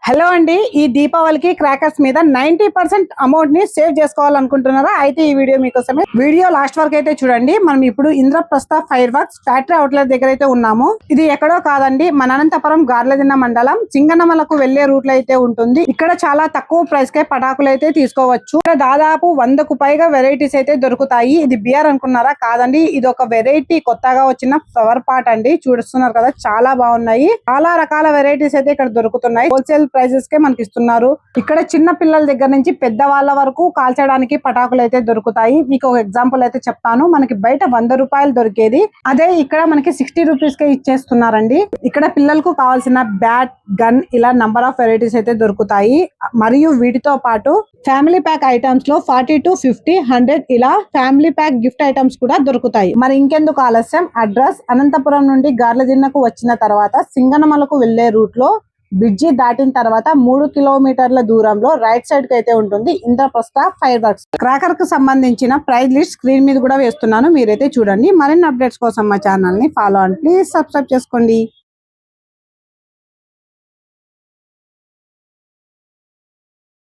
Hello అండి, ఈ దీపావళికి క్రాకర్స్ మీద 90% అమౌంట్ ని సేవ్ చేసుకోవాలనుకుంటున్నారా? అయితే ఈ వీడియో మీకోసమే. వీడియో లాస్ట్ వరకు అయితే చూడండి. మనం ఇప్పుడు Indraprastha fire works factory outlet దగ్గర అయితే ఉన్నాము. ఇది ఎక్కడో కాదండి, మన అనంతపురం గార్లదిన్న మండలం సింగనమలకు వెళ్లే రూట్ లో అయితే ఉంటుంది. ఇక్కడ చాలా తక్కువ ప్రైస్ కే పటాకులు అయితే తీసుకోవచ్చు. ఇక్కడ దాదాపు 100కు పైగా వెరైటీస్ అయితే దొరుకుతాయి. ఇది బియర్ అనుకున్నారా? కాదండి, ఇది ఒక వెరైటీ కొత్తగా వచ్చిన ఫ్లవర్ పాట్ అండి. చూస్తున్నారు కదా, చాలా బాగున్నాయి. చాలా రకాల వెరైటీస్ అయితే ఇక్కడ దొరుకుతున్నాయి. హోల్సేల్ ప్రైజెస్ కే మనకి ఇస్తున్నారు. ఇక్కడ చిన్న పిల్లల దగ్గర నుంచి పెద్ద వాళ్ళ వరకు కాల్చడానికి పటాకులు అయితే దొరుకుతాయి. మీకు ఒక ఎగ్జాంపుల్ అయితే చెప్తాను. మనకి బయట 100 రూపాయలు దొరికేది అదే ఇక్కడ మనకి 60 రూపీస్ కే ఇచ్చేస్తున్నారండి. ఇక్కడ పిల్లలకు కావాల్సిన బ్యాట్, గన్ ఇలా నంబర్ ఆఫ్ వెరైటీస్ అయితే దొరుకుతాయి. మరియు వీటితో పాటు ఫ్యామిలీ ప్యాక్ ఐటమ్స్ లో 40 to 50, 100 ఇలా ఫ్యామిలీ ప్యాక్ గిఫ్ట్ ఐటమ్స్ కూడా దొరుకుతాయి. మరి ఇంకెందుకు ఆలస్యం, అడ్రస్ అనంతపురం నుండి గార్లదిన్నకు వచ్చిన తర్వాత సింగనమలకు వెళ్లే రూట్ లో బ్రిడ్జి దాటిన తర్వాత 3 కిలోమీటర్ల దూరంలో రైట్ సైడ్ కి అయితే ఉంటుంది ఇంద్రప్రస్థ ఫైర్ వర్క్స్. క్రాకర్ కు సంబంధించిన ప్రైస్ లిస్ట్ స్క్రీన్ మీద కూడా వేస్తున్నాను, మీరైతే చూడండి. మరిన్ని అప్డేట్స్ కోసం మా ఛానల్ ని ఫాలో అండ్ ప్లీజ్ సబ్స్క్రైబ్ చేసుకోండి.